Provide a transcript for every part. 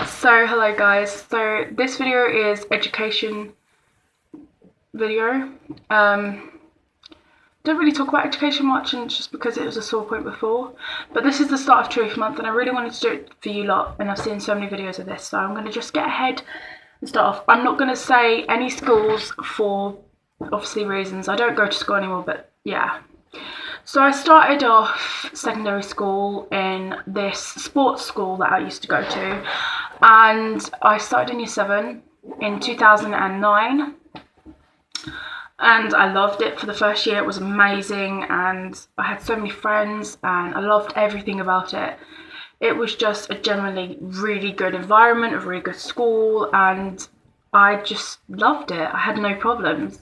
So hello guys, so this video is education video. Don't really talk about education much, and just because it was a sore point before, but this is the start of Truth Month and I really wanted to do it for you lot, and I've seen so many videos of this, so I'm going to just get ahead and start off. I'm not going to say any schools for obviously reasons. I don't go to school anymore, but yeah. So I started off secondary school in this sports school that I used to go to, and I started in year 7 in 2009, and I loved it. For the first year it was amazing, and I had so many friends and I loved everything about it. It was just a generally really good environment, a really good school, and I just loved it. I had no problems.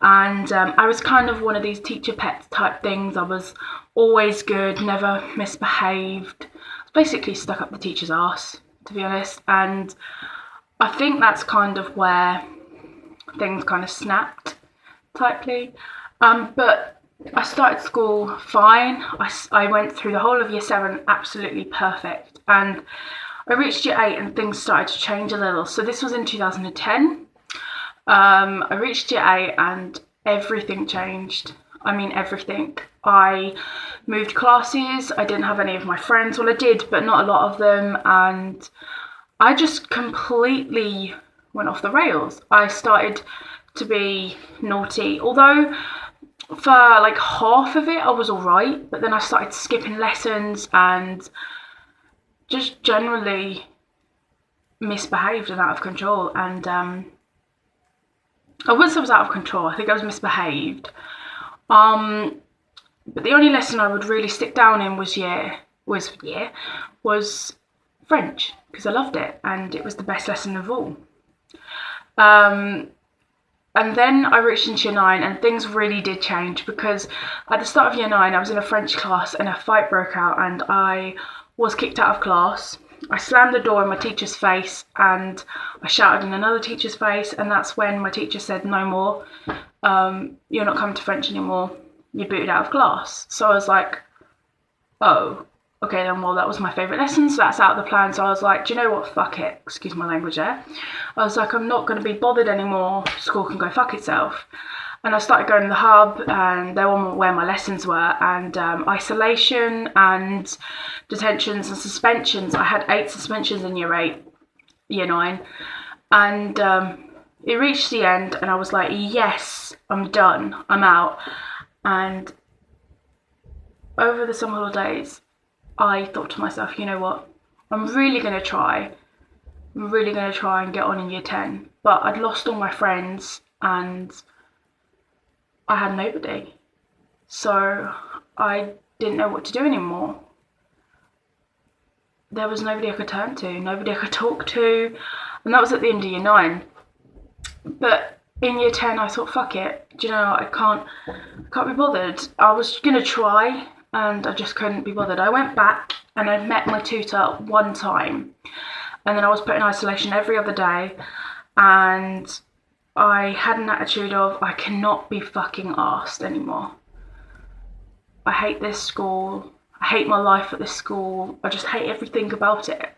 And I was kind of one of these teacher pets type things. I was always good, never misbehaved. I was basically stuck up the teacher's arse, to be honest. And I think that's kind of where things kind of snapped tightly. But I started school fine. I went through the whole of year 7 absolutely perfect. And I reached year 8 and things started to change a little. So this was in 2010. I reached year 8 and everything changed. I mean, everything. I moved classes. I didn't have any of my friends. Well, I did, but not a lot of them. And I just completely went off the rails. I started to be naughty. Although for like half of it I was alright, but then I started skipping lessons and just generally misbehaved and out of control. And I wouldn't say I was out of control. I think I was misbehaved. But the only lesson I would really stick down in was French, because I loved it and it was the best lesson of all. And then I reached into year 9 and things really did change, because at the start of year 9 I was in a French class and a fight broke out and I was kicked out of class. I slammed the door in my teacher's face and I shouted in another teacher's face, and that's when my teacher said, no more, you're not coming to French anymore, you're booted out of class. So I was like, oh, okay then, well that was my favourite lesson, so that's out of the plan. So I was like, do you know what, fuck it, excuse my language there. I was like, I'm not going to be bothered anymore, school can go fuck itself. And I started going to the hub, and they were where my lessons were, and isolation and detentions and suspensions. I had 8 suspensions in year 8, year 9, and it reached the end and I was like, yes, I'm done, I'm out. And over the summer holidays I thought to myself, you know what, I'm really going to try and get on in year 10. But I'd lost all my friends and I had nobody, so I didn't know what to do anymore. There was nobody I could turn to, nobody I could talk to, and that was at the end of year 9. But in year 10 I thought, fuck it, do you know, I can't be bothered. I was gonna try and I just couldn't be bothered. I went back and I met my tutor one time, and then I was put in isolation every other day, and I had an attitude of, I cannot be fucking arsed anymore. I hate this school. I hate my life at this school. I just hate everything about it.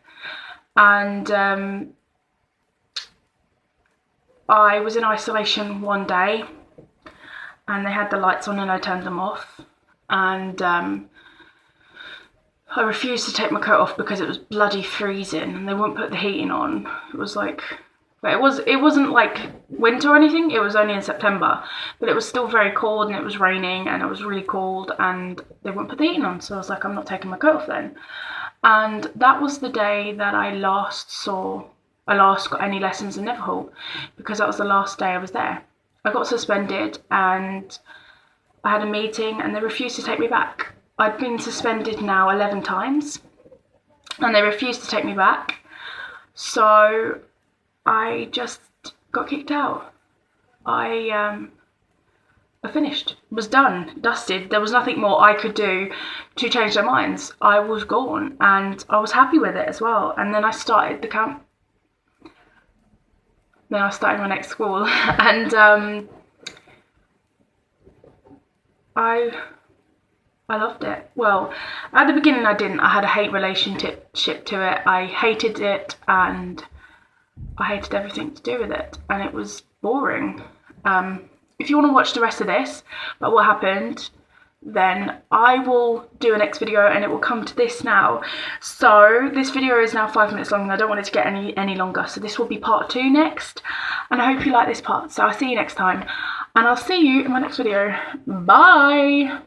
And I was in isolation one day and they had the lights on and I turned them off. And I refused to take my coat off because it was bloody freezing and they wouldn't put the heating on. It was like, but it wasn't like winter or anything, it was only in September, but it was still very cold and it was raining and it was really cold and they wouldn't put the heating on. So I was like, I'm not taking my coat off then. And that was the day that I last got any lessons in Neverhall, because that was the last day I was there. I got suspended and I had a meeting and they refused to take me back. I'd been suspended now 11 times and they refused to take me back. So I just got kicked out. I finished, was done, dusted. There was nothing more I could do to change their minds. I was gone and I was happy with it as well. And then I started the camp. Then I started my next school and I I loved it. Well, at the beginning I didn't. I had a hate relationship to it. I hated it and I hated everything to do with it, and it was boring. If you want to watch the rest of this, about what happened, then I will do a next video and it will come to this now. So this video is now 5 minutes long and I don't want it to get any longer. So this will be part 2 next. And I hope you like this part. So I'll see you next time. And I'll see you in my next video. Bye!